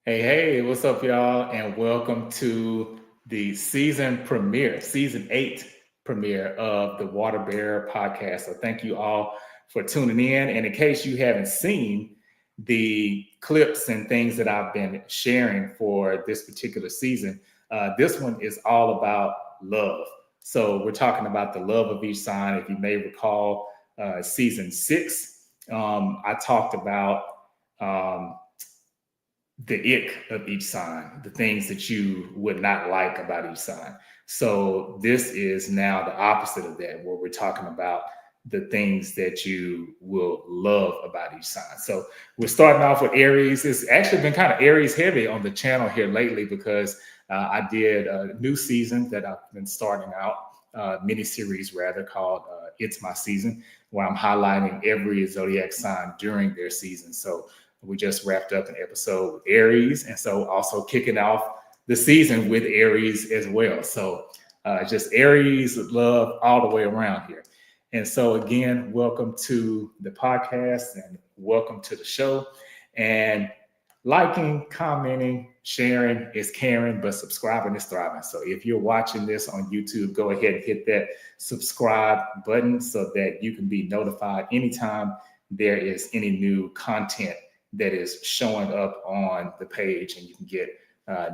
Hey, what's up, y'all? And welcome to the season premiere, season 8 premiere of the Water Bearer podcast. So, thank you all for tuning in. And in case you haven't seen the clips and things that I've been sharing for this particular season, this one is all about love. So, we're talking about the love of each sign. If you may recall, season 6, I talked about. Um, the ick of each sign, the things that you would not like about each sign. So this is now the opposite of that, where we're talking about the things that you will love about each sign. So we're starting off with Aries. It's actually been kind of Aries heavy on the channel here lately because I did a new season that I've been starting out, mini series rather, called It's My Season, where I'm highlighting every zodiac sign during their season. So we just wrapped up an episode with Aries, and so also kicking off the season with Aries as well. So just Aries love all the way around here. And so again, welcome to the podcast and welcome to the show. And liking, commenting, sharing is caring, but subscribing is thriving. So if you're watching this on YouTube, go ahead and hit that subscribe button so that you can be notified anytime there is any new content that is showing up on the page, and you can get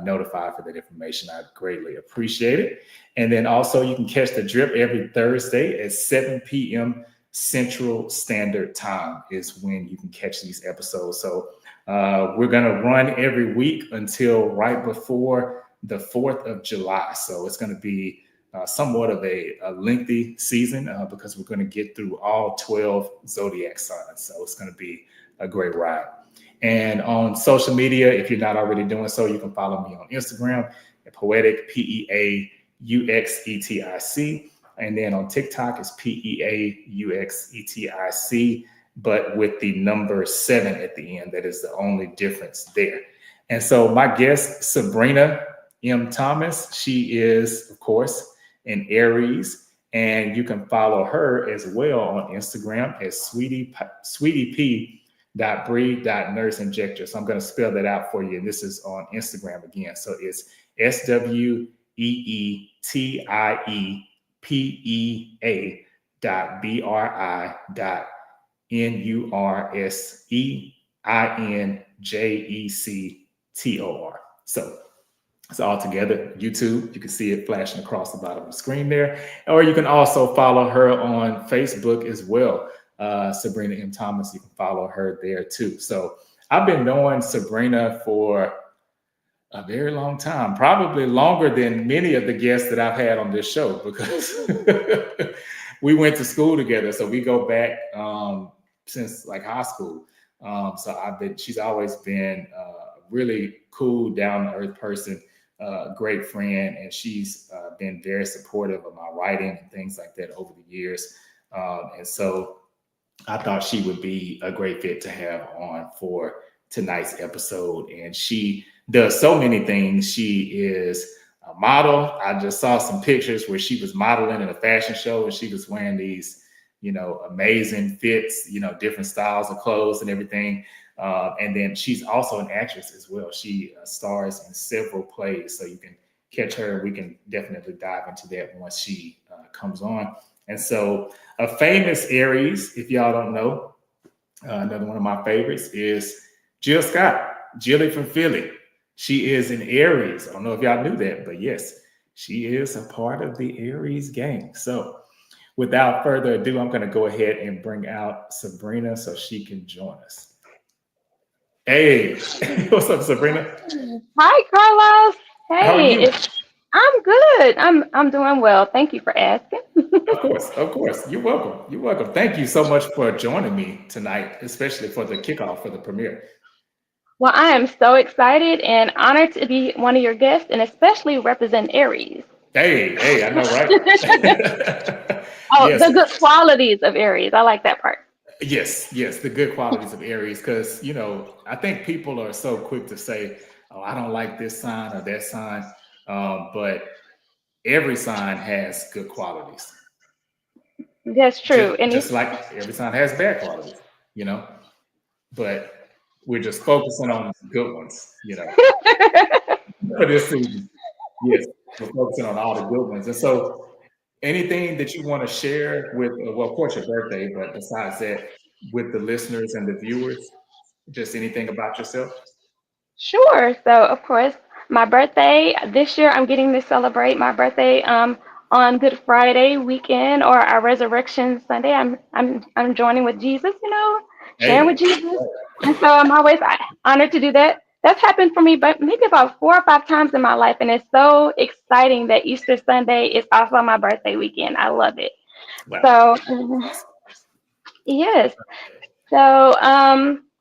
notified for that information. I greatly appreciate it. And then also you can catch the drip every Thursday at 7 p.m. Central Standard Time is when you can catch these episodes. So we're going to run every week until right before the 4th of July. So it's going to be somewhat of a lengthy season because we're going to get through all 12 zodiac signs. So it's going to be a great ride. And on social media, if you're not already doing so, you can follow me on Instagram at Poetic, PEAUXETIC. And then on TikTok, it's PEAUXETIC, but with the number 7 at the end. That is the only difference there. And so my guest, Sabrina M. Thomas, she is, of course, an Aries. And you can follow her as well on Instagram as Sweetie P. .breathe.nurse injector. So I'm going to spell that out for you. And this is on Instagram again. So it's SWEETIPEA.BRI.NURSEINJECTOR. So it's all together. YouTube, you can see it flashing across the bottom of the screen there. Or you can also follow her on Facebook as well. Sabrina M. Thomas, you can follow her there too. So I've been knowing Sabrina for a very long time, probably longer than many of the guests that I've had on this show, because we went to school together. So we go back since like high school. So she's always been a really cool, down to earth person, great friend, and she's been very supportive of my writing and things like that over the years. And so I thought she would be a great fit to have on for tonight's episode. And she does so many things. She is a model. I just saw some pictures where she was modeling in a fashion show and she was wearing these, amazing fits, different styles of clothes and everything. And then she's also an actress as well. She stars in several plays. So you can catch her. We can definitely dive into that once she comes on. And so a famous Aries, if y'all don't know, another one of my favorites is Jill Scott, Jilly from Philly. She is an Aries. I don't know if y'all knew that, but yes, she is a part of the Aries gang. So without further ado, I'm going to go ahead and bring out Sabrina so she can join us. Hey, what's up, Sabrina? Hi, Carlos. How are Hey, you? I'm good. I'm doing well. Thank you for asking. Of course. You're welcome. You're welcome. Thank you so much for joining me tonight, especially for the kickoff for the premiere. Well, I am so excited and honored to be one of your guests and especially represent Aries. Hey, I know, right? Oh, Yes, the good qualities of Aries. I like that part. yes, the good qualities of Aries, because I think people are so quick to say, "Oh, I don't like this sign or that sign," but every sign has good qualities, That's just true. And just like every sign has bad qualities, you know. But We're just focusing on the good ones, for this season. Yes, we're focusing on all the good ones. And so, anything that you want to share with, well, of course, your birthday, but besides that, with the listeners and the viewers, just anything about yourself? Sure. So, of course, my birthday this year, I'm getting to celebrate my birthday on Good Friday weekend or our Resurrection Sunday. I'm joining with Jesus, sharing with Hey, Jesus, and so I'm always honored to do that. That's happened for me, but maybe about 4 or 5 times in my life, and it's so exciting that Easter Sunday is also my birthday weekend. I love it. wow. So, Awesome. yes. So,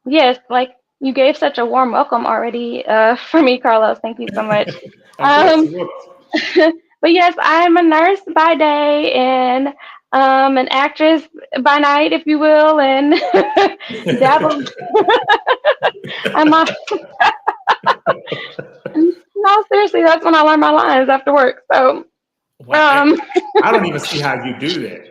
yes, like you gave such a warm welcome already for me, Carlos. Thank you so much. Of course, Um, you're welcome. but yes, I'm a nurse by day and an actress by night, if you will, and dabble. I'm a, no, seriously, that's when I learn my lines after work. So, Wow. um, I don't even see how you do that.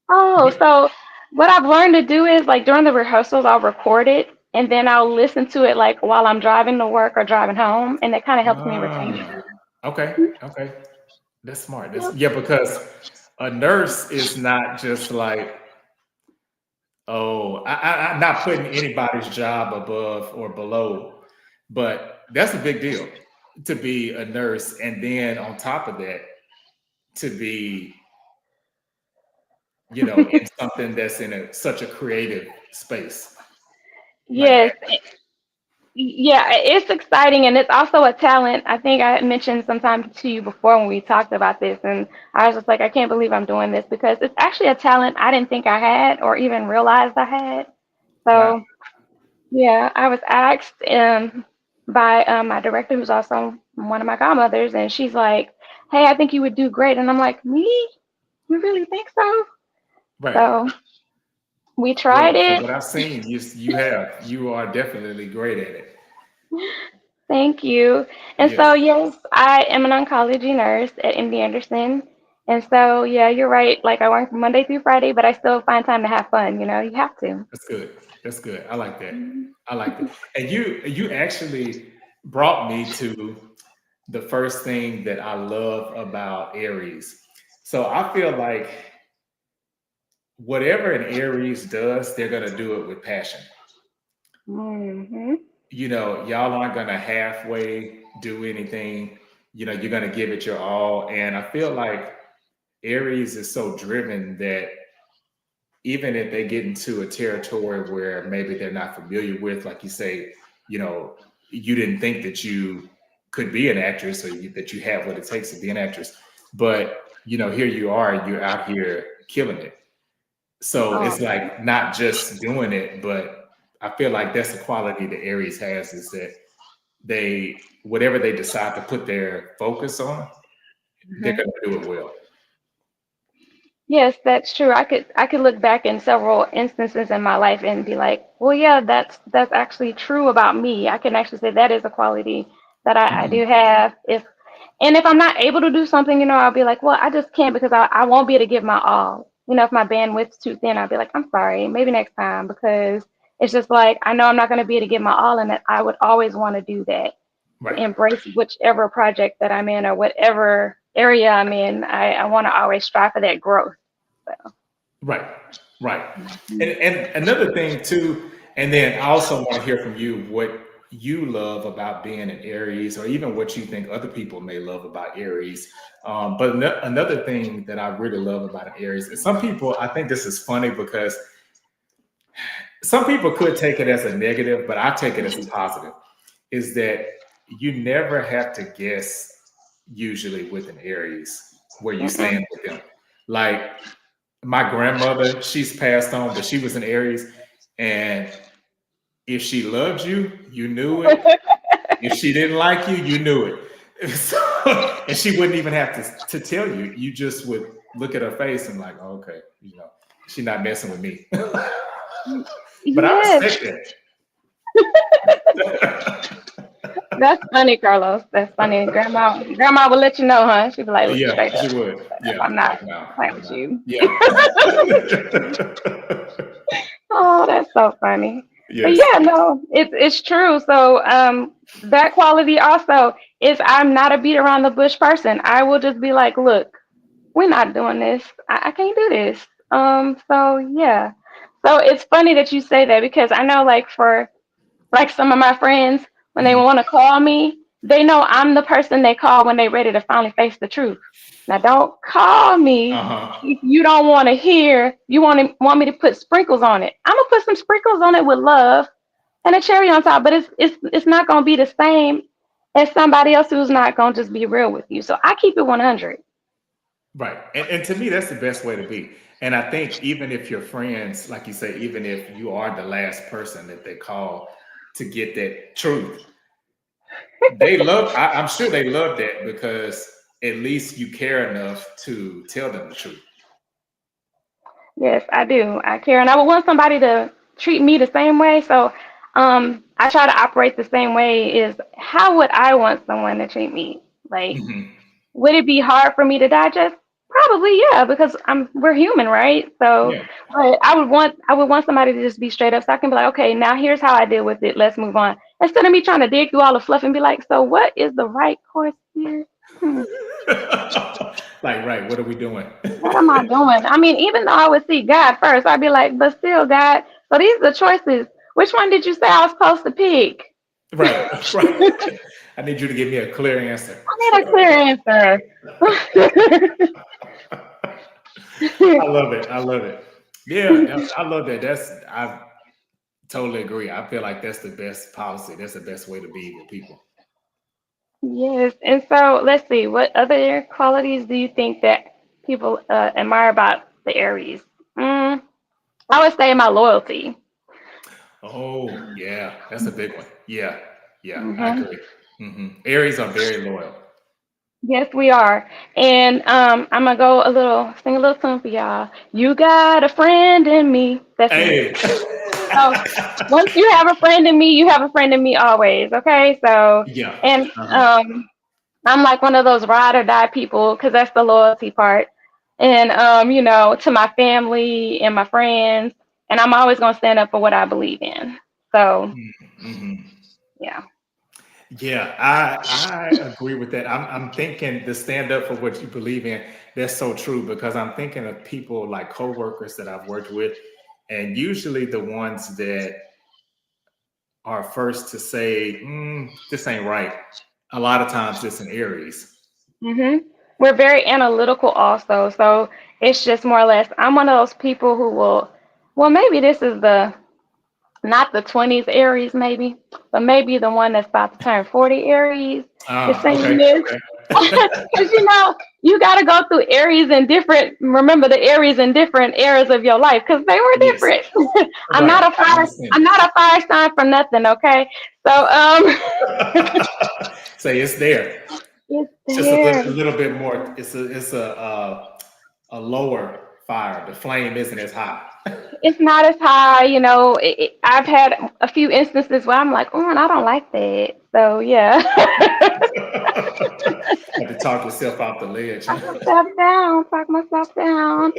oh, so what I've learned to do is like during the rehearsals, I'll record it and then I'll listen to it like while I'm driving to work or driving home, and that kind of helps me retain Ah, okay, it. okay. That's smart. Yep. Yeah, because a nurse is not just like, oh, I'm not putting anybody's job above or below, but that's a big deal to be a nurse. And then on top of that, to be, in something that's in such a creative space like Yes, yeah, it's exciting and it's also a talent. I think I mentioned sometime to you before when we talked about this, and I was just like, I can't believe I'm doing this because it's actually a talent I didn't think I had or even realized I had. wow. So, yeah, I was asked by my director, who's also one of my godmothers, and she's like, "Hey, I think you would do great," and I'm like, "Me? You really think so?" Right. So we tried Well, from it. what I've seen, you are definitely great at it. Thank you. And Yes, so, yes, I am an oncology nurse at MD Anderson. And so, yeah, you're right. Like, I work Monday through Friday, but I still find time to have fun. You have to. that's good. That's good. I like that. I like that. And you actually brought me to the first thing that I love about Aries. So I feel like whatever an Aries does, they're gonna do it with passion. Hmm. Y'all aren't gonna halfway do anything. You're gonna give it your all. And I feel like Aries is so driven that even if they get into a territory where maybe they're not familiar with, like you say, you didn't think that you could be an actress or that you have what it takes to be an actress, but here you are, you're out here killing it. So Oh, it's like not just doing it, but I feel like that's the quality that Aries has is that they, whatever they decide to put their focus on, they're mhm. going to do it well. Yes, that's true. I could look back in several instances in my life and be like, well, yeah, that's actually true about me. I can actually say that is a quality that I Mhm. do have. If I'm not able to do something, I'll be like, well, I just can't because I won't be able to give my all. If my bandwidth's too thin, I'll be like, I'm sorry, maybe next time because it's just like I know I'm not going to be able to give my all, and that I would always want to do that to Right. embrace whichever project that I'm in or whatever area I'm in. I want to always strive for that growth. So, Right, right. And another thing too, and then I also want to hear from you what you love about being an Aries, or even what you think other people may love about Aries. But another thing that I really love about an Aries is some people, I think this is funny because some people could take it as a negative, but I take it as a positive, is that you never have to guess usually with an Aries where you mm-mm. stand with them. Like my grandmother, she's passed on, but she was an Aries. And if she loved you, you knew it. If she didn't like you, you knew it. So, and she wouldn't even have to tell you. You just would look at her face and like, oh, okay, she's not messing with me. But I Yes, respect that. that's funny, Carlos. That's funny. Grandma will let you know, huh? She'd be like, look, Yeah, straight up. she would. Yeah, I'm like not no, playing I'm with not. you. Yeah. Oh, that's so funny. But Yes. yeah, no, it's true. So that quality also is I'm not a beat around the bush person. I will just be like, look, we're not doing this. I can't do this. So yeah. So it's funny that you say that because I know like for like some of my friends, when they Mhm. want to call me, they know I'm the person they call when they're ready to finally face the truth. Now, don't call me Uh-huh. if you don't want to hear. You want me to put sprinkles on it. I'm gonna put some sprinkles on it with love and a cherry on top, but it's not gonna be the same as somebody else who's not gonna just be real with you. So I keep it 100. Right. And to me, that's the best way to be. And I think even if your friends, like you say, even if you are the last person that they call to get that truth, I'm sure they love that because at least you care enough to tell them the truth. Yes, I do. I care, and I would want somebody to treat me the same way. So, I try to operate the same way. Is how would I want someone to treat me? Like, Hmm. would it be hard for me to digest? Probably, yeah, because we're human, right? So, Yeah. but I would want somebody to just be straight up, so I can be like, okay, now here's how I deal with it. Let's move on. Instead of me trying to dig through all the fluff and be like, so what is the right course here? Hmm. Like, right, what are we doing? What am I doing? I mean, even though I would see God first, I'd be like, but still, God, so these are the choices. Which one did you say I was supposed to pick? Right, right. I need you to give me a clear answer. I need a clear answer. I love it. I love it. Yeah, I love that. I totally agree. I feel like that's the best policy. That's the best way to be with people. Yes, and so let's see, what other qualities do you think that people admire about the Aries? Mm, I would say my loyalty. Oh, yeah, that's a big one. Yeah, yeah, I Hmm. agree. Aries are very loyal. Yes, we are. And I'm gonna go sing a little tune for y'all. You got a friend in me. That's me. Hey. So once you have a friend in me, you have a friend in me always. Okay. So, Yeah. and Uh-huh. I'm like one of those ride or die people because that's the loyalty part. And, to my family and my friends. And I'm always going to stand up for what I believe in. So, Hmm. yeah. Yeah, I agree with that. I'm thinking to stand up for what you believe in. That's so true because I'm thinking of people like coworkers that I've worked with, and usually the ones that are first to say, "This ain't right." A lot of times, it's an Aries. Hmm. We're very analytical also. So it's just more or less, I'm one of those people who will, well, maybe this is not the 20s Aries, maybe, but maybe the one that's about to turn 40 Aries is Ah, saying okay, this. okay. Because you got to go through Aries in different, remember the Aries in different eras of your life because they were Yes, different. right. I understand I'm not a fire sign for nothing, okay? So, Say it's there. it's It's just a there. little bit more. It's a lower fire. The flame isn't as high. It's not as high, I've had a few instances where I'm like, oh, I don't like that. So, yeah. Had to talk yourself off the ledge, huh? Talk myself down.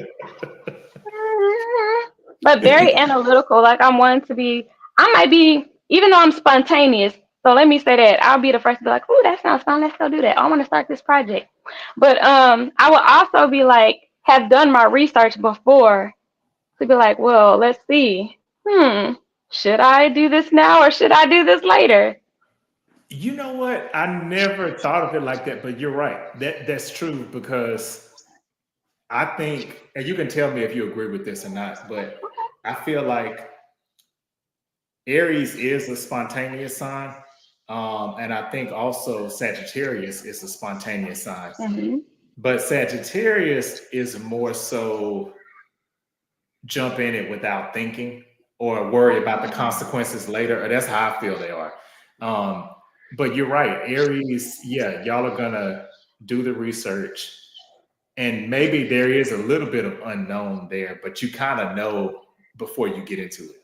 But very analytical. Like I'm one to be, I might be, even though I'm spontaneous. So let me say that I'll be the first to be like, "Ooh, that sounds fun. Let's go do that. I want to start this project." But I will also be like, have done my research before to be like, "Well, let's see. Should I do this now or should I do this later?" You know what? I never thought of it like that, but you're right. That's true because I think, and you can tell me if you agree with this or not, but I feel like Aries is a spontaneous sign. And I think also Sagittarius is a spontaneous sign. Hmm. But Sagittarius is more so jump in it without thinking or worry about the consequences later. Or that's how I feel they are. Um, but you're right, Aries. Yeah, y'all are gonna do the research, and maybe there is a little bit of unknown there, but you kind of know before you get into it.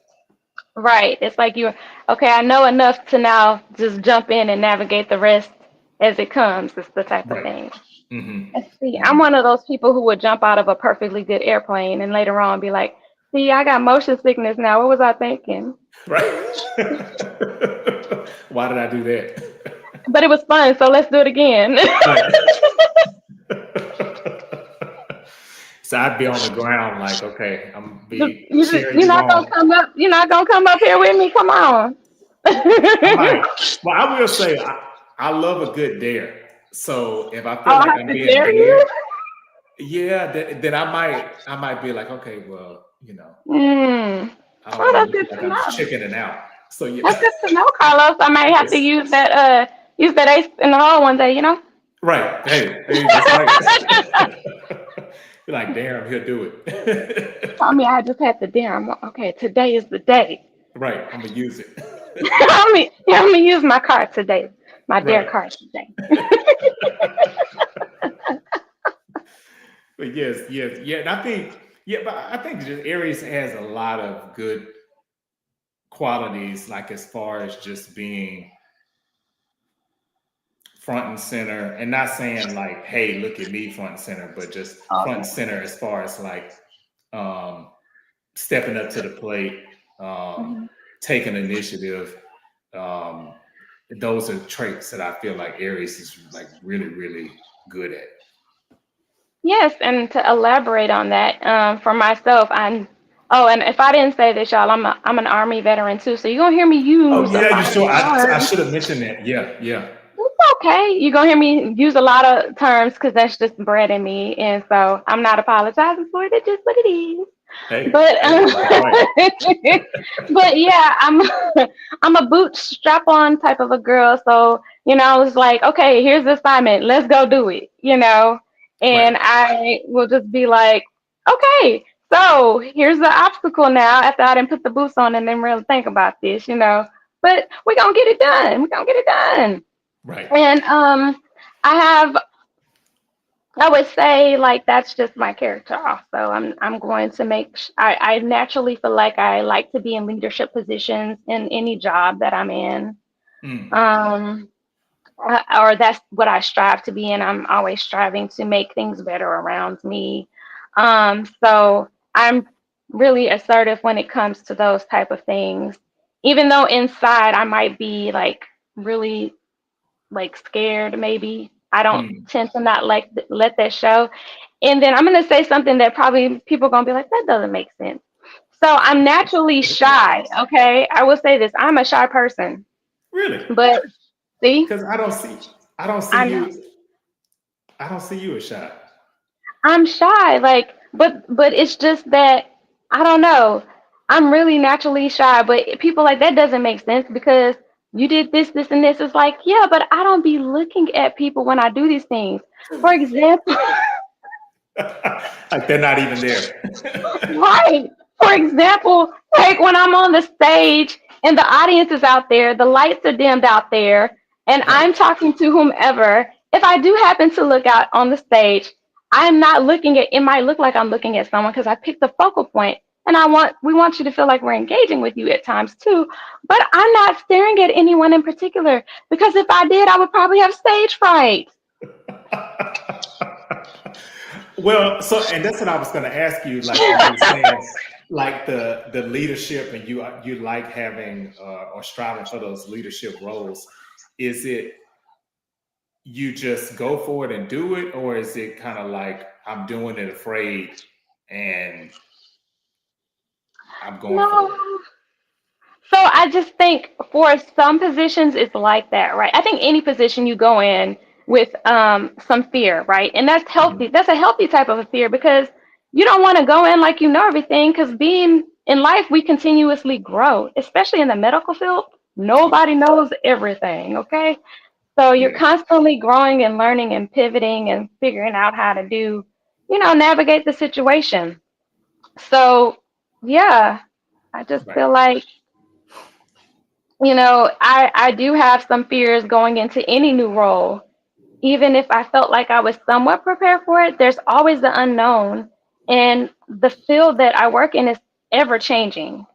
Right. It's like okay, I know enough to now just jump in and navigate the rest as it comes. It's the type of Right. thing. Hmm. Let's see. I'm Hmm. one of those people who would jump out of a perfectly good airplane and later on be like, See, I got motion sickness now. What was I thinking? Right. Why did I do that? But it was fun, so let's do it again. Right. So I'd be on the ground like, okay, I'm gonna be cheering You're you not gonna on. come up. You're not gonna come up here with me. Come on. I Oh, might. Well, I will say I love a good dare. So if I feel I like have I'm to being dare dared, you. yeah, then I might be like, okay, well, Mm. I don't Oh, want to that's look good like to I'm know. chickening out. So That's yeah, good to know, Carlos. I might have to yes, use that ace in the hole one day. right. Hey, that's right. Be like, damn, he'll do it. Tell me I just had to dare him. Okay, today is the day. Right, I'm gonna use it. I'm gonna use my card today. My dare Right. card today. But yes, yeah, and but I think just Aries has a lot of good qualities, like as far as just being front and center, and not saying like, "Hey, look at me, front and center," but just front and Okay. center as far as like um, stepping up to the plate, Mhm. taking initiative. Um, those are traits that I feel like Aries is like really, really good at. Yes, and to elaborate on that, for myself, I'm. Oh, and if I didn't say this, y'all, I'm an Army veteran too, so you're gonna hear me Oh use a yeah, you lot of sure? I terms. should have mentioned that. Yeah, yeah. It's okay. You're gonna hear me use a lot of terms because that's just bred in me, and so I'm not apologizing for it. It's just what it is. Hey, But hey, that's right. but yeah, I'm a boot strap on type of a girl. So I was like, okay, here's the assignment. Let's go do it. Right, And I will just be like, okay, so here's the obstacle now. After I didn't put the boots on and then really think about this. But we're gonna get it done. We're gonna get it done. right, And I have I would say like that's just my character also. I'm going to I naturally feel like I like to be in leadership positions in any job that I'm in. mm, Um or that's what I strive to be in. I'm always striving to make things better around me. So I'm really assertive when it comes to those type of things. Even though inside I might be like really like scared maybe. I don't mm. tend to not like let that show. And then I'm gonna say something that probably people are gonna be like, that doesn't make sense. So I'm naturally shy, okay? I will say this, I'm a shy person. Really? But see, Because I don't see I know. you, I don't see you as shy. I'm shy, like, but it's just that I don't know. I'm really naturally shy, but people like that doesn't make sense because you did this, this, and this. It's like, yeah, but I don't be looking at people when I do these things. For example, Like they're not even there. right. For example, like when I'm on the stage and the audience is out there, the lights are dimmed out there, and Right. I'm talking to whomever. If I do happen to look out on the stage, I'm not looking at. It might look like I'm looking at someone because I picked the focal point, and we want you to feel like we're engaging with you at times too. But I'm not staring at anyone in particular because if I did, I would probably have stage fright. Well, so and that's what I was going to ask you. Like you were saying, like the leadership, and you like having or striving for those leadership roles. Is it you just go for it and do it, or is it kind of like I'm doing it afraid and I'm going for it? No. So I just think for some positions it's like that, right? I think any position you go in with some fear, right? And that's healthy. Mhm. That's a healthy type of a fear because you don't want to go in like you know everything because being in life we continuously grow, especially in the medical field. Nobody knows everything, okay? So you're Yeah, constantly growing and learning and pivoting and figuring out how to navigate the situation. So, yeah, I just right, feel like I do have some fears going into any new role. Even if I felt like I was somewhat prepared for it, there's always the unknown. And the field that I work in is ever changing.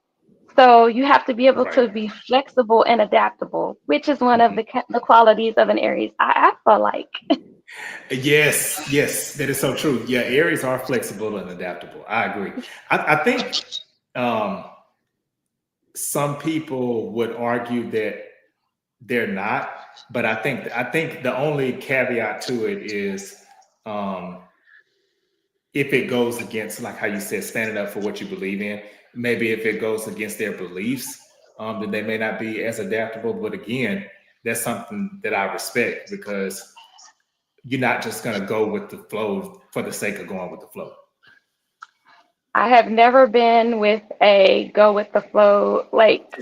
So you have to be able right. to be flexible and adaptable, which is one of Mhm. the qualities of an Aries. I feel like. Yes, that is so true. Yeah, Aries are flexible and adaptable. I agree. I think Um, some people would argue that they're not, but I think the only caveat to it is um, if it goes against, like how you said, standing up for what you believe in. Maybe if it goes against their beliefs, then they may not be as adaptable. But again, that's something that I respect because you're not just going to go with the flow for the sake of going with the flow. I have never been with a go with the flow. Like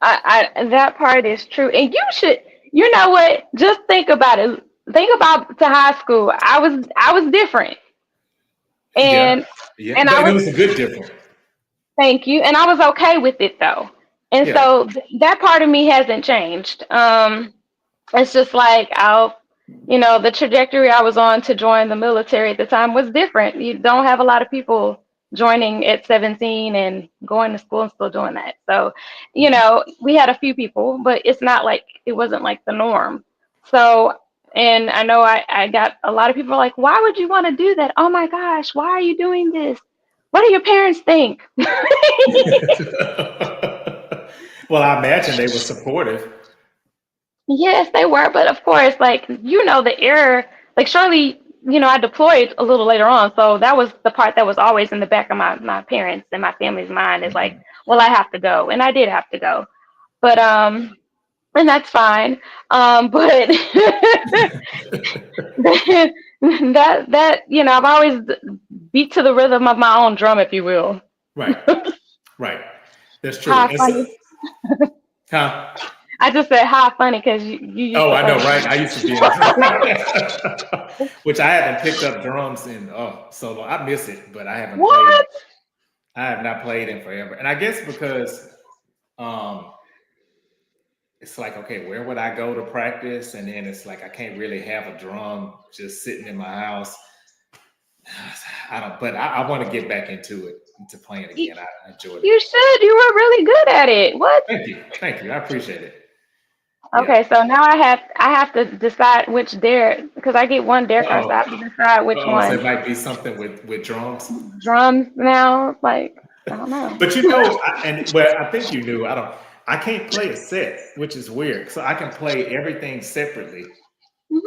that part is true. And you should, you know what? Just think about it. Think about to high school. I was different. Yeah, And yeah, and but I it was was a good difference. thank you. And I was okay with it though. And Yeah. so that part of me hasn't changed. It's just like the trajectory I was on to join the military at the time was different. You don't have a lot of people joining at 17 and going to school and still doing that. So, we had a few people, but it's not like it wasn't like the norm. So, and I know I got a lot of people like, why would you want to do that? Oh my gosh, why are you doing this? What do your parents think? Well, I imagine they were supportive. Yes, they were, but of course, like the error. Like surely, I deployed a little later on, so that was the part that was always in the back of my parents and my family's mind is like, Mhm. well, I have to go, and I did have to go, but and that's fine. But that I've always beat to the rhythm of my own drum, if you will. Right, right. That's true. How And so, funny! huh? I just said how funny because you used Oh, to I play know, right? drums. I used to be in a which I haven't picked up drums in so long. I miss it, but I haven't played. What? I have not played in forever, and I guess because um, it's like, okay, where would I go to practice? And then it's like I can't really have a drum just sitting in my house. I don't, but I want to get back into it, into playing You, again. I enjoyed it. you should. You were really good at it. What? Thank you. I appreciate it. Yeah. Okay, so now I have to decide which dare because I get one dare card, so I Oh, have to decide which so one. it might be something with drums. Drums now, like I don't know. But you know, and well, I think you knew. I can't play a set, which is weird. So I can play everything separately, Hmm.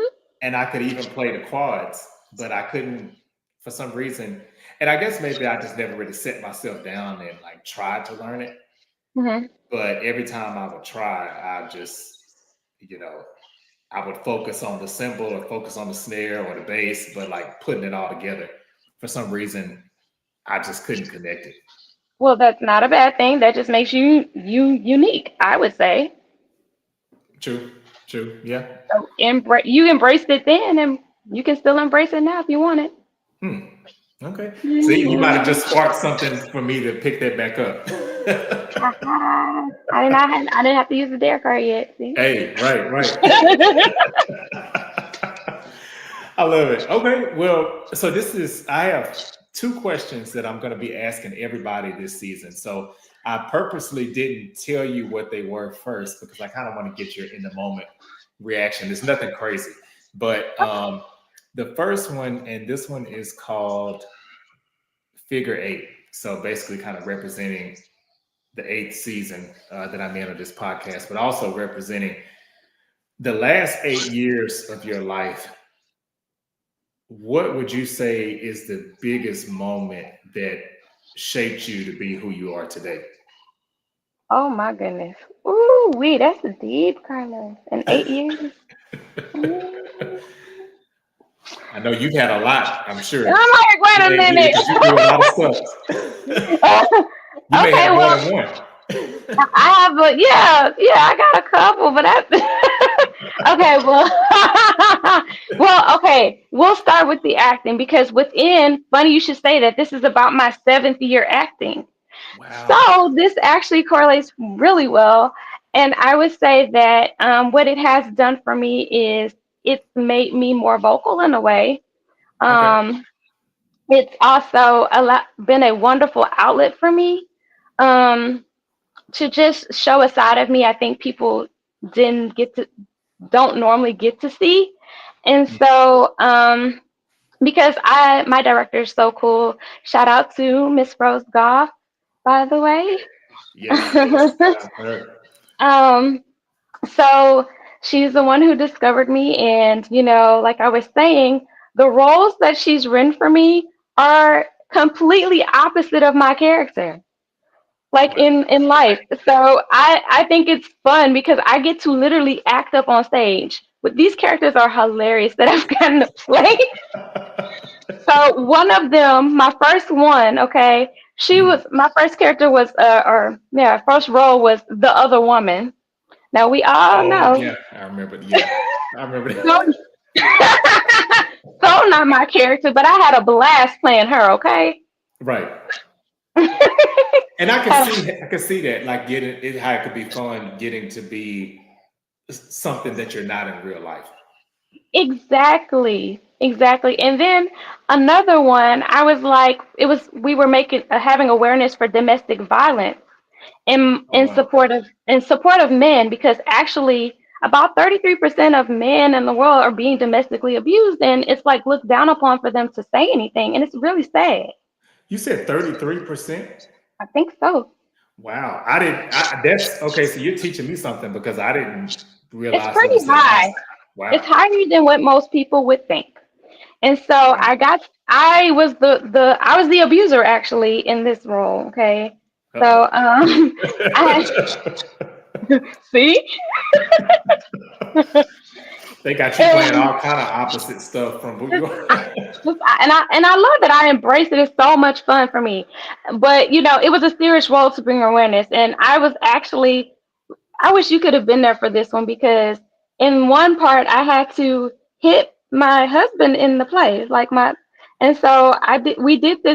and I could even play the quads, but I couldn't for some reason. And I guess maybe I just never really set myself down and like tried to learn it. Hmm. But every time I would try, I just, you know, I would focus on the cymbal or focus on the snare or the bass, but like putting it all together, for some reason, I just couldn't connect it. Well, that's not a bad thing. That just makes you unique, I would say. True, true, yeah. So you embraced it then, and you can still embrace it now if you want it. Hmm. Okay. See, you might have Mhm. just sparked something for me to pick that back up. Haha. I didn't have to use the dare card yet. See. Hey, right, right. I love it. Okay, well, so I have two questions that I'm going to be asking everybody this season. So I purposely didn't tell you what they were first because I kind of want to get your in the moment reaction. It's nothing crazy, but the first one, and this one is called Figure Eight. So basically, kind of representing the eighth season that I'm in of this podcast, but also representing the last 8 years of your life. What would you say is the biggest moment that shaped you to be who you are today? Oh my goodness. Ooh, wee, that's deep, Carlos. In 8 years. Mm. I know you've had a lot, I'm And sure, I'm like, wait a in 8 years minute. because you do a lot of stuff. You may Okay, have more well, than one. I have a yeah, I got a couple, but I okay, well, okay, we'll start with the acting because funny you should say that this is about my seventh year acting. Wow. So this actually correlates really well. And I would say that what it has done for me is it's made me more vocal in a way. Okay. Um, it's also been a wonderful outlet for me um, to just show a side of me I think people didn't get to don't normally get to see. And so because my director is so cool. Shout out to Miss Rose Goff. by the way. Yes, yes. Her. um, so she's the one who discovered me, and like I was saying, the roles that she's written for me are completely opposite of my character, like Wow. in life. So I think it's fun because I get to literally act up on stage. But these characters are hilarious that I've gotten to play. So one of them, my first one, okay, she Mhm. was my first character was or yeah, first role was the other woman. Now we all Oh know. yeah, I remember. Yeah, I remember So, that. so not my character, but I had a blast playing her, okay? Right. And I can see that, like getting it, how it could be fun getting to be something that you're not in real life. Exactly. Exactly. And then another one, I was like, we were making having awareness for domestic violence Oh wow. in support of men because actually about 33% of men in the world are being domestically abused, and it's like looked down upon for them to say anything, and it's really sad. You said 33%? I think so. Wow. I didn't that's okay, so you're teaching me something because I didn't It's realize it pretty was that high. high. It's Wow. higher than what most people would think. And so Wow. I was the abuser actually in this role. Okay. So Uh-oh. I see. They got you playing And all kind of opposite stuff from who you are. and I love that I embrace it. It's so much fun for me. But it was a serious role to bring awareness. And I wish you could have been there for this one because in one part I had to hit my husband in the play, and so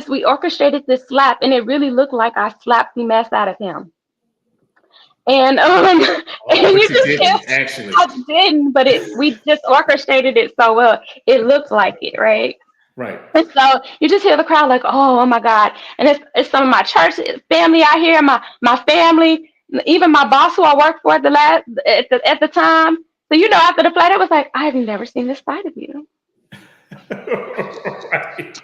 we orchestrated this slap, and it really looked like I slapped the mess out of him. And and Oh, but you you just hear, didn't actually. I didn't, but we just orchestrated it so well, it looked like it, right? Right. And so you just hear the crowd like, oh my God. And it's some of my church family out here, my family, even my boss who I worked for at the time. So after the play, they was like, I've never seen this side of you. Right.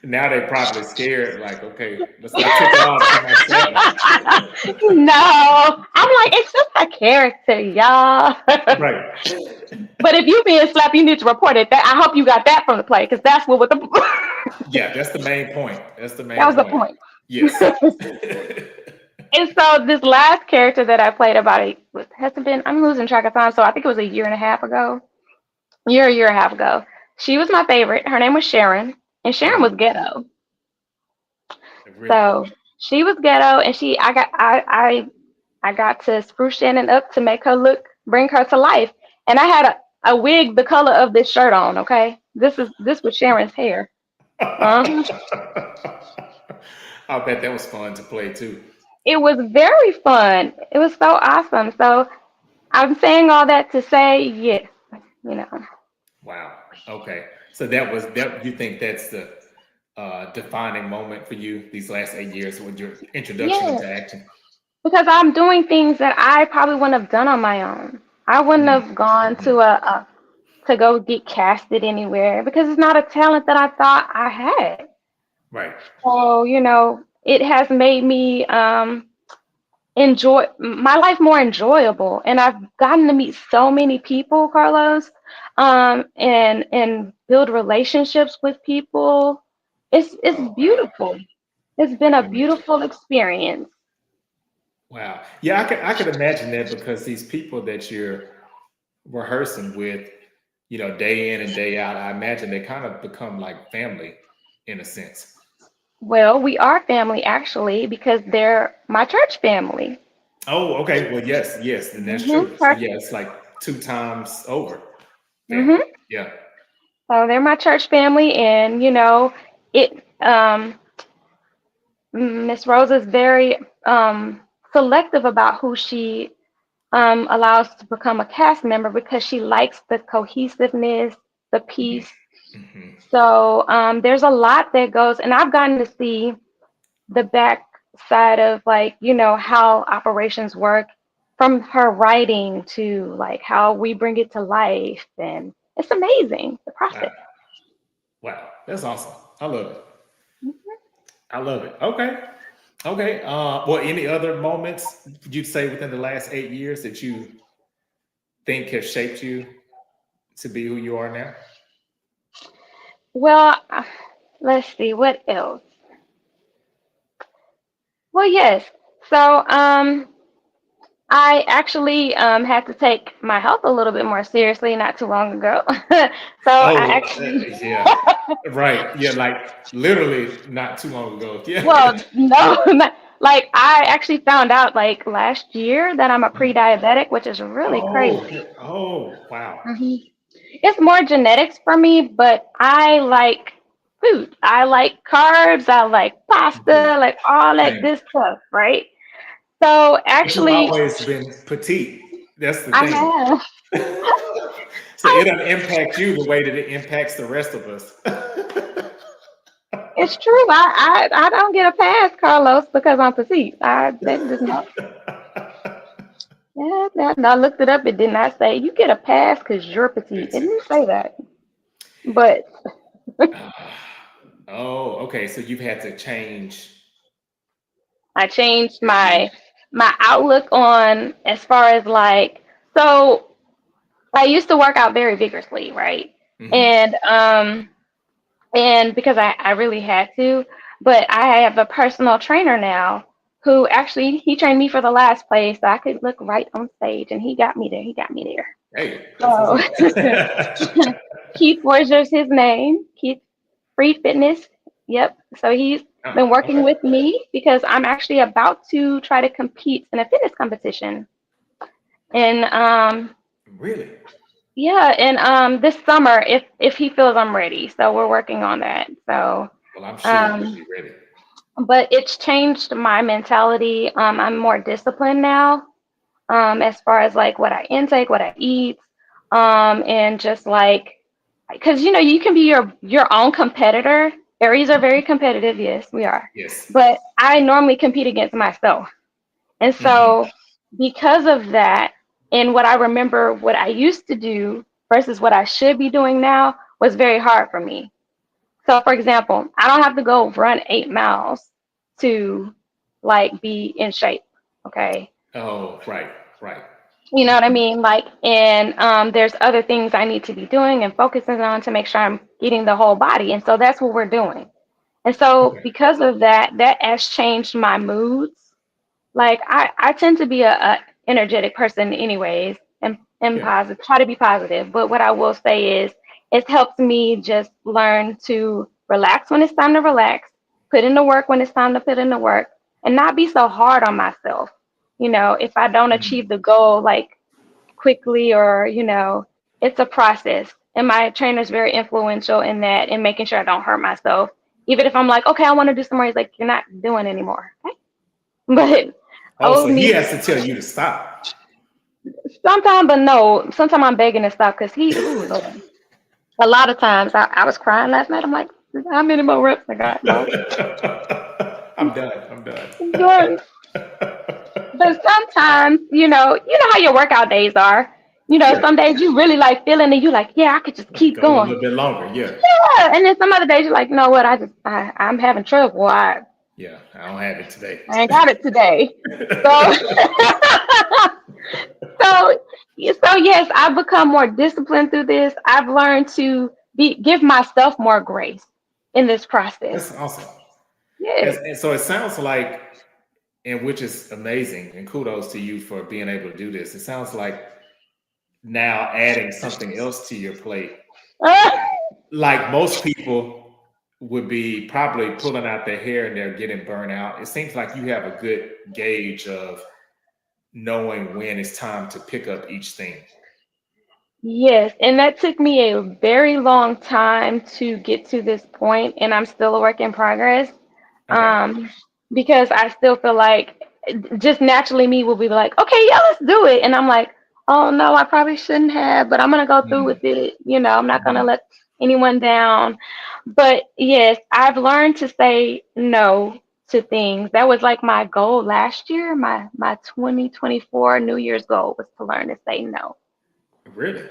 Now they probably scared, like, okay, I took it off. Somebody slap me. No. I'm like, it's just a character, y'all. Right. But if you being slapped, you need to report it. I hope you got that from the play, because that's what the Yeah, that's the main point. That's the that main was the point. point. Yes. And so this last character that I played hasn't been, I'm losing track of time, so I think it was a year and a half ago. Year and a half ago. She was my favorite. Her name was Sharon, and Sharon Mhm. was ghetto. Really. So she was ghetto, and I got to spruce Shannon up to make her bring her to life. And I had a wig the color of this shirt on. Okay, this was Sharon's hair. Uh-huh. I bet that was fun to play too. It was very fun. It was so awesome. So I'm saying all that to say yes. You know, Wow. Okay. So that was that. You think that's the defining moment for you these last 8 years with your introduction yeah, into acting? because I'm doing things that I probably wouldn't have done on my own. I wouldn't Mm, have gone mhm. to go get casted anywhere because it's not a talent that I thought I had. Right. So it has made me enjoy my life more enjoyable, and I've gotten to meet so many people, Carlos, and build relationships with people. It's Oh wow. beautiful. It's been a Goodness. beautiful experience. Wow. Yeah, I could imagine that because these people that you're rehearsing with, day in and day out, I imagine they kind of become like family in a sense. Well, we are family actually because they're my church family. Oh, okay. Well, yes, yes, and that's true. So Hmm. yeah, it's like two times over family. Hmm. Yeah. So they're my church family, and it. Miss Rose is very selective about who she allows to become a cast member because she likes the cohesiveness, the Hmm. peace. Hmm. So there's a lot that goes, and I've gotten to see the back side of like how operations work from her writing to like how we bring it to life, and it's amazing the Wow. process. Wow. That's awesome. I love it. I love it. Okay. Okay. Well, any other moments you'd say within the last 8 years that you think have shaped you to be who you are now? Well, let's see what else. Well, yes. So, I actually had to take my health a little bit more seriously not too long ago. So I Oh, actually, yeah. Right. Yeah. Like literally not too long ago. Yeah. well, no, like I actually found out like last year that I'm a pre-diabetic, which is really Oh, crazy. oh, wow. Mhm. It's more genetics for me, but I like food. I like carbs. I like Yeah. pasta, like all that Same. good stuff, right? So But you've actually, always been petite. That's the I thing. have. So it doesn't impact you the way that it impacts the rest of us. It's true. I don't get a pass, Carlos, because I'm petite. That does not. Yeah, I looked it up. It did not say you get a pass because you're petite. It didn't say that. But Oh, okay. So you've had to change I changed your view. my outlook on as far as like so I used to work out very vigorously, right? Hmm. And because I really had to, but I have a personal trainer now who actually he trained me for the last place so I could look right on stage and he got me there. He got me there. Hey, that's what's So up. Keith Borger's his name. Keith Free Fitness. Yep. So he's been working Okay. with me because I'm actually about to try to compete in a fitness competition. And Really? yeah, and this summer if he feels I'm ready. So we're working on that. So Well, I'm sure you'll um be ready. but it's changed my mentality. I'm more disciplined now, as far as like what I intake, what I eat, and just like, because you know you can be your own competitor. Aries are very competitive, yes, we are, Yes. but I normally compete against myself, and Hmm. so because of that, and what I remember what I used to do versus what I should be doing now was very hard for me. So, for example, I don't have to go run 8 miles to like be in shape. Okay. Oh, right, right. You know what I mean? Like, and there's other things I need to be doing and focusing on to make sure I'm getting the whole body. And so that's what we're doing. And so Okay. because of that, that has changed my moods. Like I tend to be a energetic person anyways and Yeah. positive, try to be positive. But what I will say is it helps me just learn to relax when it's time to relax, put in the work when it's time to put in the work, and not be so hard on myself. You know, if I don't Mm. achieve the goal like quickly or, it's a process. And my trainer is very influential in that in making sure I don't hurt myself. Even if I'm like, okay, I want to do some more, he's like, you're not doing anymore. Okay? But Oh, old so he me, has to tell you to stop. sometimes, but no, sometimes I'm begging to stop because ooh, Lord. A lot of times I was crying last night. I'm like, how many more reps I got, Lord? I'm done. I'm done. Lord. But sometimes, how your workout days are. Yeah. Some days you really like feeling it. You like, yeah, I could just keep Go a going. little bit longer. Yeah. Yeah. And then some other days you're like, you know what? I'm having trouble. Yeah. I don't have it today. I ain't got it today. So, so, so yes, I've become more disciplined through this. I've learned to give myself more grace in this process. That's awesome. Yes. And so it sounds like, and which is amazing, and kudos to you for being able to do this. It sounds like now adding something else to your plate, like most people would be probably pulling out their hair and they're getting burned out. It seems like you have a good gauge of knowing when it's time to pick up each thing. Yes, and that took me a very long time to get to this point, and I'm still a work in progress. Okay. Um, because I still feel like just naturally me will be like, okay, yeah, let's do it. And I'm like, oh no, I probably shouldn't have, but I'm gonna go through Mm, with it. I'm not gonna mhm. let anyone down. But yes, I've learned to say no to things. That was like my goal last year. My 2024 New Year's goal was to learn to say no. Really?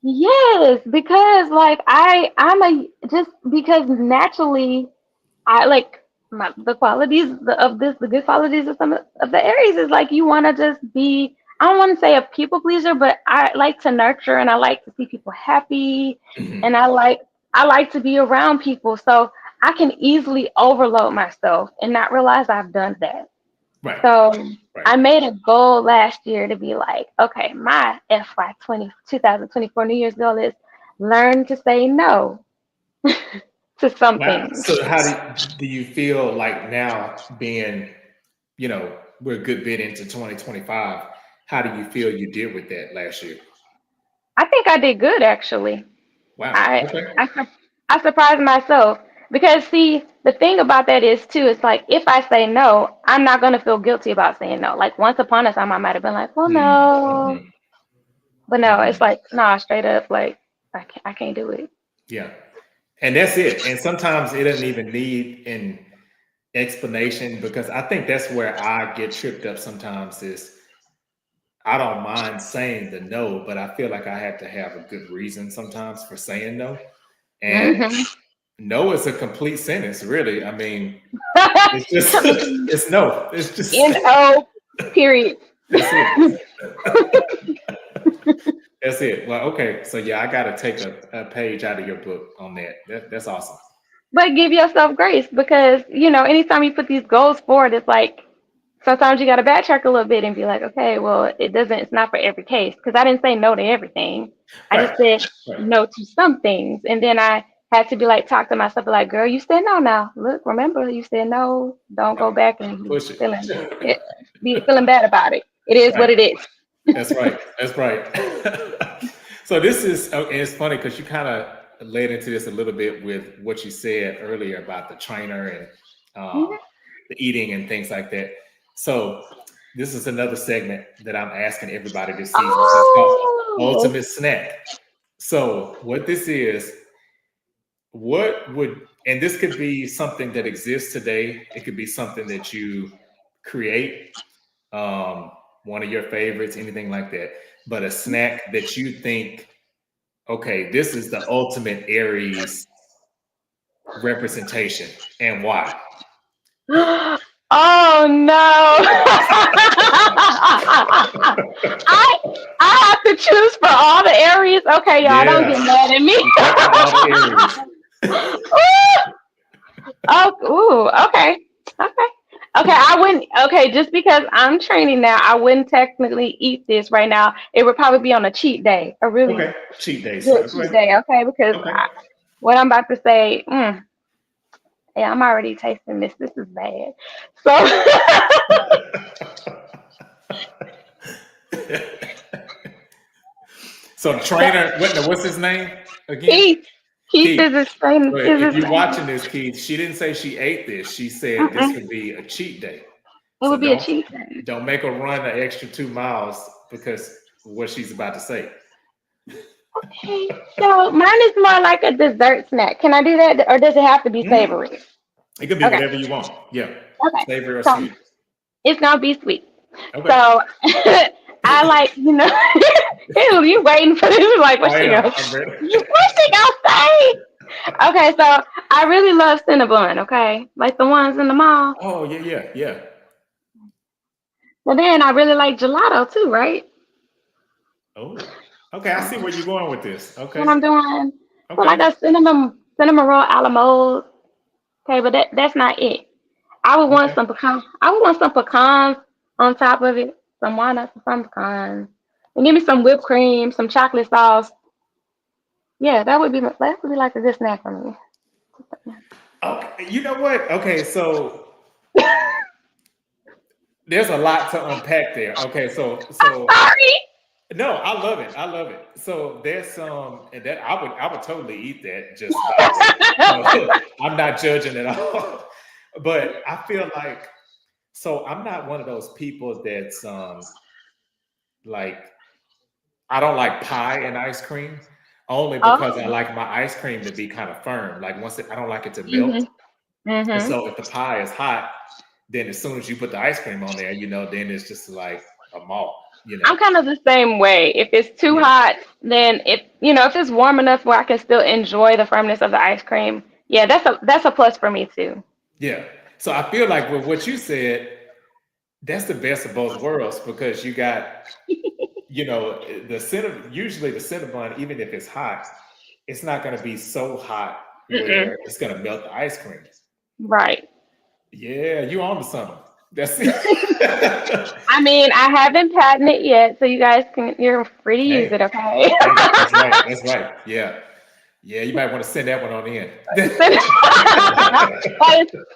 Yes, because like I'm a just because naturally I like. the qualities the good qualities of some of the Aries is like you want to just be. I don't want to say a people pleaser, but I like to nurture and I like to see people happy, and Hmm. I like to be around people, so I can easily overload myself and not realize I've done that. Right. So Right. I made a goal last year to be like, okay, my FY 2024 New Year's goal is learn to say no to some Wow. things. So how do you feel like now being, we're a good bit into 2025? How do you feel you did with that last year? I think I did good actually. Wow. I Okay. I I surprised myself because see the thing about that is too it's like if I say no, I'm not gonna feel guilty about saying no. Like once upon a time I might have been like, well no, Mm-hmm. but no, it's Hmm. like nah, straight up like I can't do it. Yeah. And that's it. And sometimes it doesn't even need an explanation because I think that's where I get tripped up sometimes is I don't mind saying the no, but I feel like I have to have a good reason sometimes for saying no. And Hmm. no is a complete sentence, really. I mean, it's just it's no. It's just No. Period. that's it. That's it. Well, okay. So yeah, I gotta take a page out of your book on that. That's awesome. But give yourself grace because anytime you put these goals forward, it's like sometimes you got to backtrack a little bit and be like, okay, well, it's not for every case because I didn't say no to everything. I Right. just said Right. no to some things, and then I had to be like, talk to myself, be like, girl, you said no now. Look, remember, you said no. Don't go back and Push it. be feeling bad about it. It is Right. what it is. That's right. That's right. So this is, and it's funny because you kind of led into this a little bit with what you said earlier about the trainer and Mhm. the eating and things like that. So this is another segment that I'm asking everybody this season. So it's called Oh. Ultimate Snack. So what this is, what would, and this could be something that exists today. It could be something that you create, um, one of your favorites, anything like that. But a snack that you think, okay, this is the ultimate Aries representation, and why? Oh no. I I have to choose for all the areas. Okay, y'all, don't Yeah, get mad at me. you got for all the Aries. Oh, ooh, okay. Okay. Okay, I wouldn't okay, just because I'm training now, I wouldn't technically eat this right now. It would probably be on a cheat day, a really Okay, cheat day. So good go cheat ahead. day, okay? Because Okay. what I'm about to say, yeah, I'm already tasting this. This is bad. So So trainer, what's his name again? Keith. Keith Keith. is his name. So Is if his you're name. watching this, Keith, she didn't say she ate this. She said this Mm-mm. would be a cheat day. It So would be a cheat day. don't make her run an extra 2 miles because of what she's about to say. Okay. So mine is more like a dessert snack. Can I do that, or does it have to be Mhm. savory? It could be Okay. whatever you want. Yeah, Okay. savory or So sweet. it's gonna be sweet. Okay. So I like, you waiting for this? Like, I what's she am. gonna? I'm ready. What's she gonna say? Okay. So I really love Cinnabon. Okay, like the ones in the mall. Oh yeah, yeah, yeah. But then I really like gelato too, right? Oh, okay. I see where you're going with this. What Okay, I'm doing. So like okay, a cinnamon roll a la mode. Okay, but that's not it. I would want okay. some pecan. I would want some pecans on top of it. Some walnuts and some pecans. And give me some whipped cream, some chocolate sauce. Yeah, that would be like a good snack for me. Okay. You know what? Okay, so there's a lot to unpack there. Okay, so Sorry. no, I love it. I love it. So there's some, and that I would totally eat that. Just by the way, I'm not judging at all. But I feel like so I'm not one of those people that's like I don't like pie and ice cream only because I Oh. like my ice cream to be kind of firm. Like I don't like it to melt. Mhm. And Mhm. so if the pie is hot, then as soon as you put the ice cream on there, then it's just like a malt. I'm kind of the same way. If it's too Yeah. hot, then if it's warm enough where I can still enjoy the firmness of the ice cream, yeah, that's a plus for me too. Yeah. So I feel like with what you said, that's the best of both worlds because you got, usually the Cinnabon, even if it's hot, it's not going to be so hot Mm-mm. where it's going to melt the ice cream. Right. Yeah, you on to something. That's it. I mean, I haven't patented it yet, so you guys you're free to use Hey, it, okay? hey, that's right. That's right. Yeah. Yeah, you might want to send that one on in. Hey,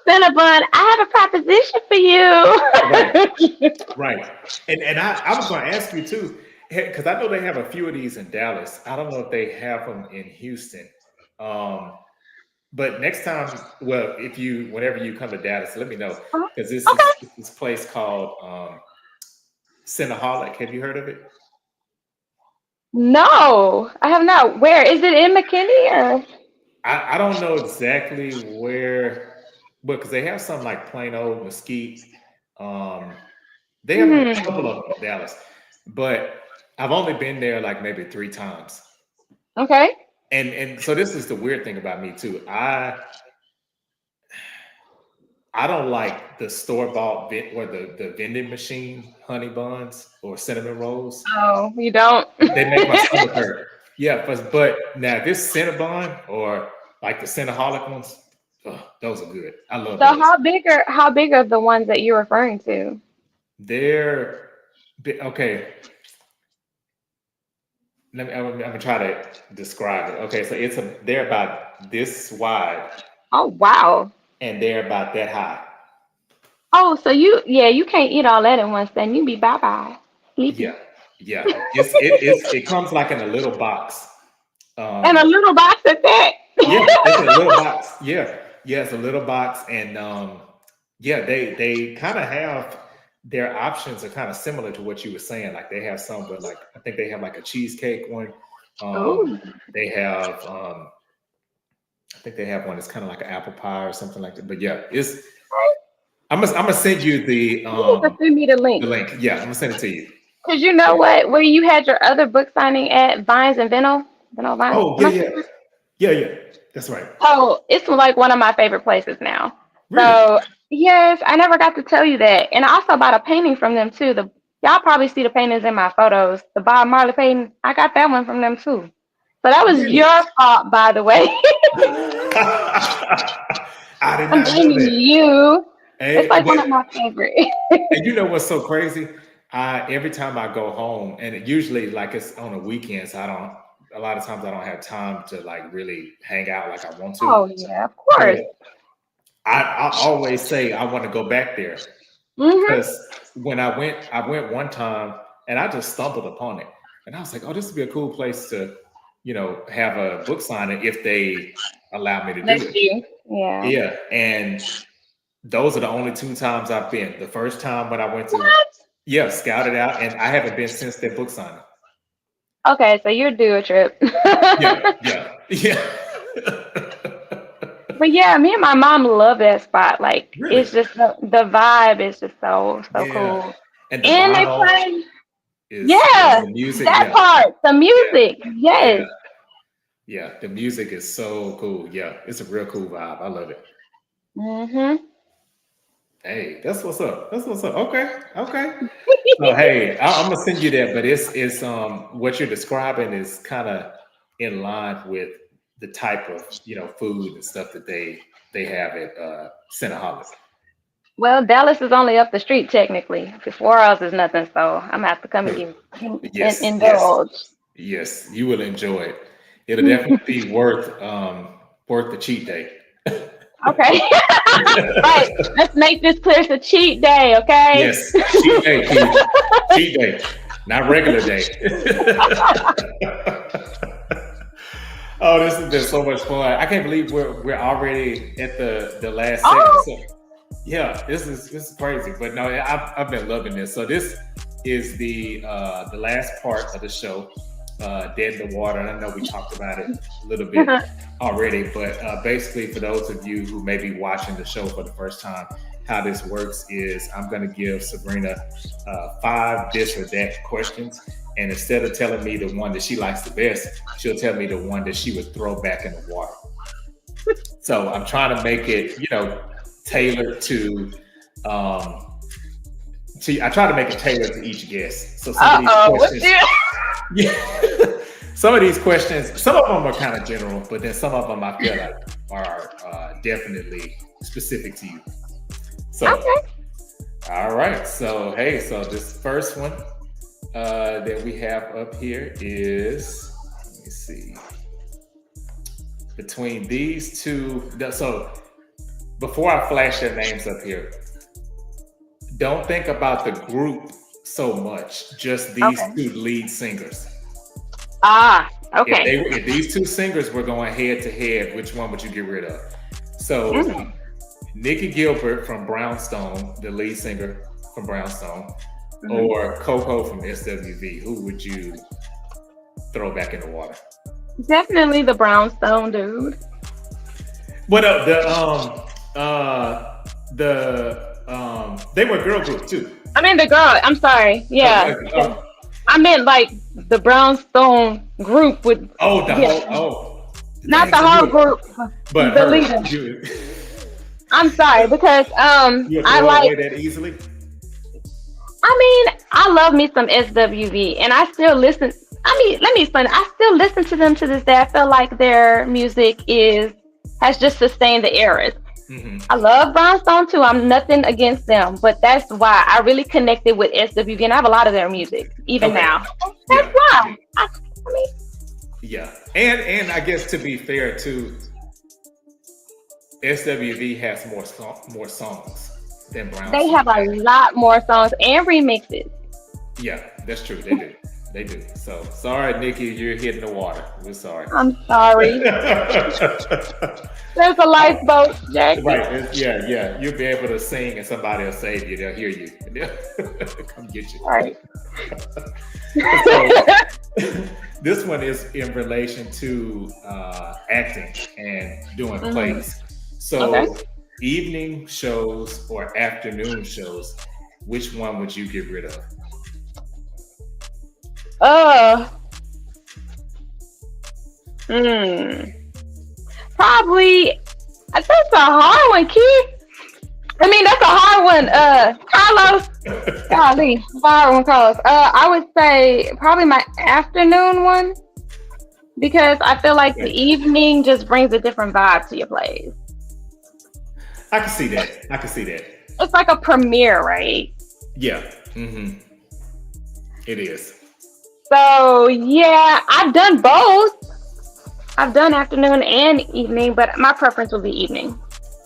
Cinnabon, I have a proposition for Right, you. right. And I was going to ask you too, because I know they have a few of these in Dallas. I don't know if they have them in Houston. Um, but next time, well, whenever you come to Dallas, let me know because this Okay. is this place called Cinnaholic. Have you heard of it? No, I have not. Where is it in McKinney or? I don't know exactly where, but because they have some like Plano, Mesquite. Um, they have a couple of Hmm. them in Dallas, but I've only been there like maybe 3 times. Okay. And so this is the weird thing about me too. I don't like the store bought or the vending machine honey buns or cinnamon rolls. Oh, you don't. They make my stomach hurt. Yeah, but now this Cinnabon or like the Cinnaholic ones, those are good. I love So those. how big are the ones that you're referring to? They're okay. I'm gonna try to describe it. Okay, so they're about this wide Oh wow. and they're about that high. Oh, so you can't eat all that at once. Then you be bye bye Yeah, sleepy. yeah. It comes like in a little box. And a Um, little box at that. yeah, it's a little box. Yeah, yeah, it's a little box, and yeah, they kind of have their options are kind of similar to what you were saying. Like they have some, but like I think they have like a cheesecake one. Oh, They have I think they have one that's kind of like an apple pie or something like that. But yeah, I'm gonna send you you need to send me the the link. link. Yeah, I'm gonna send it to you. Cause you know Yeah. what? Where you had your other book signing at Vines and Vino Vines. Oh Am yeah, I saying yeah, that? yeah, yeah. That's right. Oh, it's like one of my favorite places now. Really? So yes, I never got to tell you that. And I also bought a painting from them too. The Y'all probably see the paintings in my photos. The Bob Marley painting, I got that one from them too. So that was Really? your fault, by the way. I did I'm not know blaming that. you. It's Hey, like one of my favorite. and you know what's so crazy? Every time I go home, and usually like it's on the weekends, I don't. A lot of times I don't have time to like really hang out like I want to. Oh yeah, of course. So I always say I want to go back there Mhm. because when I went one time and I just stumbled upon it, and I was like, oh, this would be a cool place to, have a book signing if they allow me to do That's it. you. Yeah. Yeah, and those are the only 2 times I've been. The first time when I went to, What? yeah, scout it out, and I haven't been since that book signing. Okay, so you're due a trip. Yeah, yeah, yeah. But yeah, me and my mom love that spot. Like Really? it's just the vibe is just so Yeah. cool. And the And they vinyl play, is yeah, the music. that Yeah, part, the yeah, music, yeah, yes. yeah. The music is so cool. Yeah, it's a real cool vibe. I love it. Mhm. Hey, that's what's up. That's what's up. Okay, okay. So hey, I'm gonna send you that, but it's what you're describing is kind of in line with the type of food and stuff that they have at Cinnaholic. Well, Dallas is only up the street technically. The 4 hours is nothing, so I'm gonna have to come and True. give Yes, yes, indulge. yes. You will enjoy it. It'll definitely be worth the cheat day. Okay. Right. Let's make this clear. It's a cheat day, okay? Yes, cheat day, Keith. Cheat day, not regular day. Oh, this has been so much fun. I can't believe we're already at the last segment. Oh, So yeah, this is crazy. But no, I've been loving this. So this is the last part of the show, Dead in the Water. And I know we talked about it a little bit already, but basically for those of you who may be watching the show for the first time, how this works is I'm going to give Sabrina 5 this or that questions. And instead of telling me the one that she likes the best, she'll tell me the one that she would throw back in the water. So I'm trying to make it, tailored to. I try to make it tailored to each guest. So some of these questions, yeah, some of these questions, some of them are kind of general, but then some of them I feel like are definitely specific to you. So, okay. All right. So, hey, so this first one that we have up here is, let me see, between these two. So, before I flash their names up here, don't think about the group so much, just these two lead singers. Okay. If these two singers were going head to head, which one would you get rid of? So, Nikki Gilbert from Brownstone, the lead singer from Brownstone, or Coco from SWV, who would you throw back in the water? Definitely the Brownstone dude. What they were a girl group too. I mean the girl. I'm sorry. Yeah. I meant like the Brownstone group with. Not the whole group, but the leader. I'm sorry because I like that easily. I mean, I love me some SWV, and I still listen. I mean, let me explain. I still listen to them to this day. I feel like their music has just sustained the eras. I love Brownstone too. I'm nothing against them, but that's why I really connected with SWV, and I have a lot of their music even now. That's why. I mean, yeah, and I guess to be fair too, SWV has more songs than Brownstone. They have a lot more songs and remixes. Yeah, that's true. They do. So sorry, Nikki, you're hitting the water. We're sorry. I'm sorry. There's a lifeboat, Jackie. Right. Yeah. You'll be able to sing and somebody will save you. They'll hear you. They'll come get you. All right. So, this one is in relation to acting and doing plays. So evening shows or afternoon shows, which one would you get rid of? Probably. That's a hard one, Keith. I mean, that's a hard one. Carlos. Golly, hard one, Carlos. I would say probably my afternoon one because I feel like the evening just brings a different vibe to your plays. I can see that. It's like a premiere, right? Yeah. It is. So yeah, I've done both. I've done afternoon and evening, but my preference would be evening.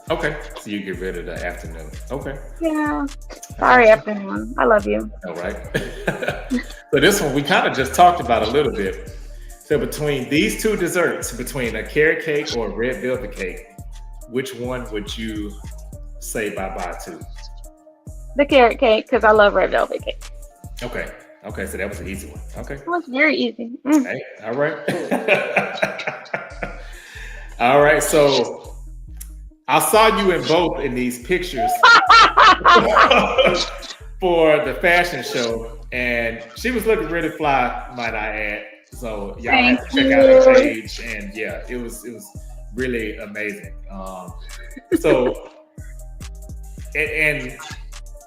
Okay, so you get rid of the afternoon. Okay. Yeah. Sorry, afternoon. I love you. All right. So this one we kind of just talked about a little bit. So between these two desserts, between a carrot cake or a red velvet cake, which one would you say bye-bye to? The carrot cake, because I love red velvet cake. Okay, so that was an easy one. Okay. It was very easy. Hey, all right. All right, so I saw you in both in these pictures for the fashion show, and she was looking really fly, might I add. So y'all have to check out her page, and yeah, it was really amazing. So, and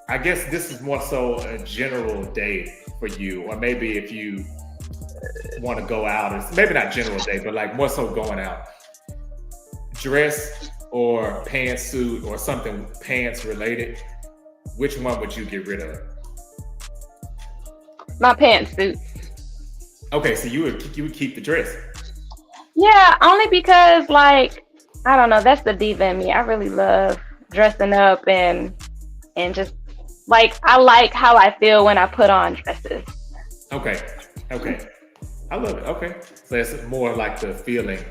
I guess this is more so a general day for you, or maybe if you want to go out, it's maybe not general day, but like more so going out. Dress or pantsuit or something pants related, which one would you get rid of? My pantsuit. Okay, so you would keep the dress. Yeah, only because like I don't know, that's the diva in me. I really love dressing up and just like I like how I feel when I put on dresses. Okay. I love it. Okay. So it's more like the feeling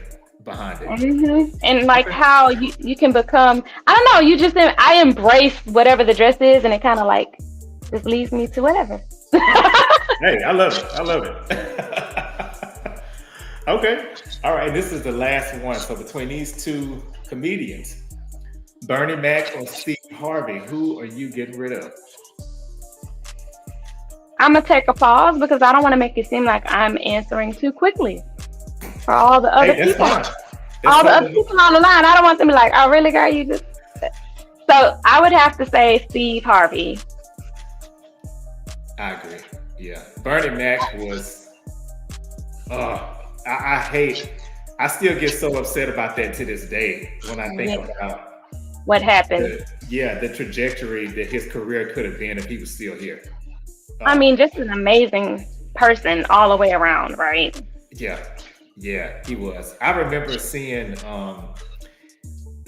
behind it. And like how you can become, I don't know, I embrace whatever the dress is and it kind of like just leads me to whatever. Hey, I love it. Okay. All right. This is the last one. So between these two comedians, Bernie Mac or Steve Harvey, who are you getting rid of? I'm going to take a pause because I don't want to make it seem like I'm answering too quickly for all the other people. All the other people on the line, I don't want them to be like, oh, really, girl? You just... So I would have to say Steve Harvey. I agree. Yeah, Bernie Mac was. I hate. I still get so upset about that to this day when I think Yeah. about What happened? the trajectory that his career could have been if he was still here. I Um, mean, just an amazing person all the way around, right? yeah, yeah, he was. I remember seeing,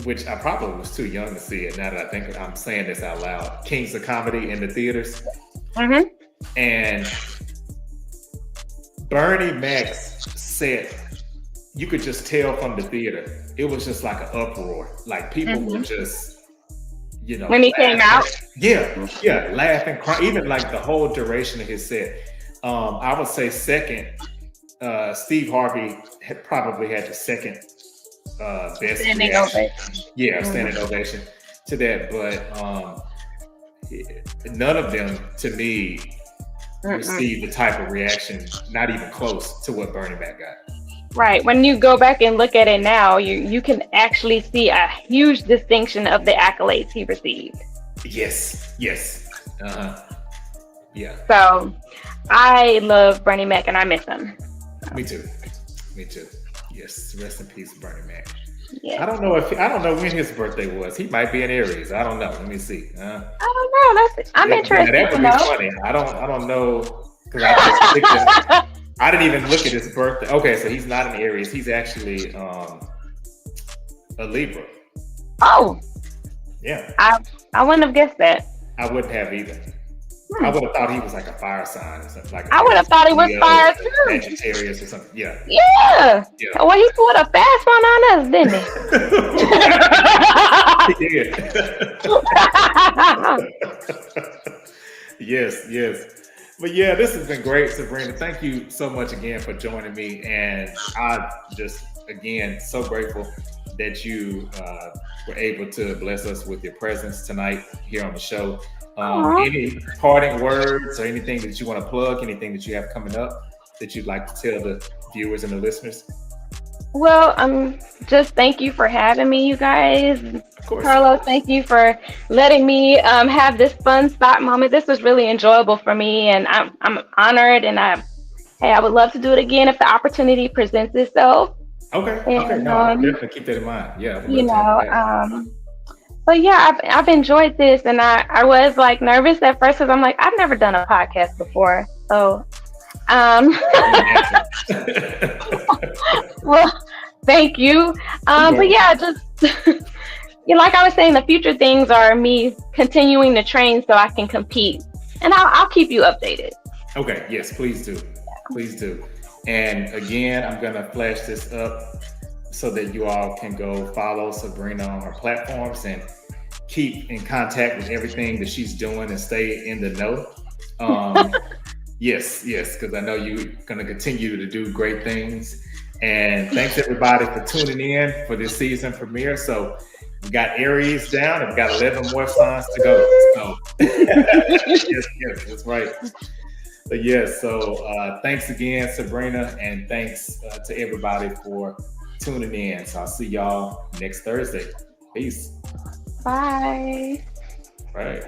which I probably was too young to see it. Now that I think I'm saying this out loud, Kings of Comedy in the theaters, Mm-hmm. and Bernie Mac's set, you could just tell from the theater, it was just like an uproar. Like people were Mm-hmm. just, When he came laughing. out. Yeah, laughing, crying, even like the whole duration of his set. I would say second, Steve Harvey probably had the second best Standing reaction. ovation. Yeah, Mhm. standing ovation to that. But none of them, to me, Mm-mm. received the type of reaction, not even close to what Bernie Mac got. Right. When you go back and look at it now, you can actually see a huge distinction of the accolades he received. Yes. Yeah, So I love Bernie Mac and I miss him. me too. Me too. Yes, rest in peace, Bernie Mac. Yes. I don't know when his birthday was. He might be in Aries. I don't know. Let me see. I don't know. I'm Yeah, interested that to would be know. funny. I don't know because I just clicked I didn't even look at his birthday. Okay, so he's not an Aries. He's actually a Libra. Oh, Yeah, I wouldn't have guessed that. I wouldn't have either. I Hmm. would have thought he was like a fire sign or something, like I would have thought he was Leo fire or too. Sagittarius or something. Yeah, Yeah. yeah. Well, he put a fast one on us, didn't He did. Yes. But yeah, this has been great, Sabrina. Thank you so much again for joining me. And I just, again, so grateful that you were able to bless us with your presence tonight here on the show. Aw. Any parting words or anything that you want to plug, anything that you have coming up that you'd like to tell the viewers and the listeners? Well, just thank you for having me, you guys. Of course. Carlos, thank you for letting me have this fun spot moment. This was really enjoyable for me, and I'm honored. And I would love to do it again if the opportunity presents itself. Okay. And No, I'll definitely keep that in mind. Yeah, I would you love to have know, that. but yeah, I've enjoyed this, and I was like nervous at first because I'm like I've never done a podcast before, so um. Well, thank you. But yeah, just like I was saying, the future things are me continuing to train so I can compete, and I'll keep you updated. Okay, yes, please do. Please do. And again, I'm going to flash this up so that you all can go follow Sabrina on her platforms and keep in contact with everything that she's doing and stay in the know. Yes, because I know you're going to continue to do great things. And thanks everybody for tuning in for this season premiere. So we got Aries down and we got 11 more signs to go. So yes, that's right. But yes, so thanks again, Sabrina, and thanks to everybody for tuning in. So I'll see y'all next Thursday. Peace. Bye. All right.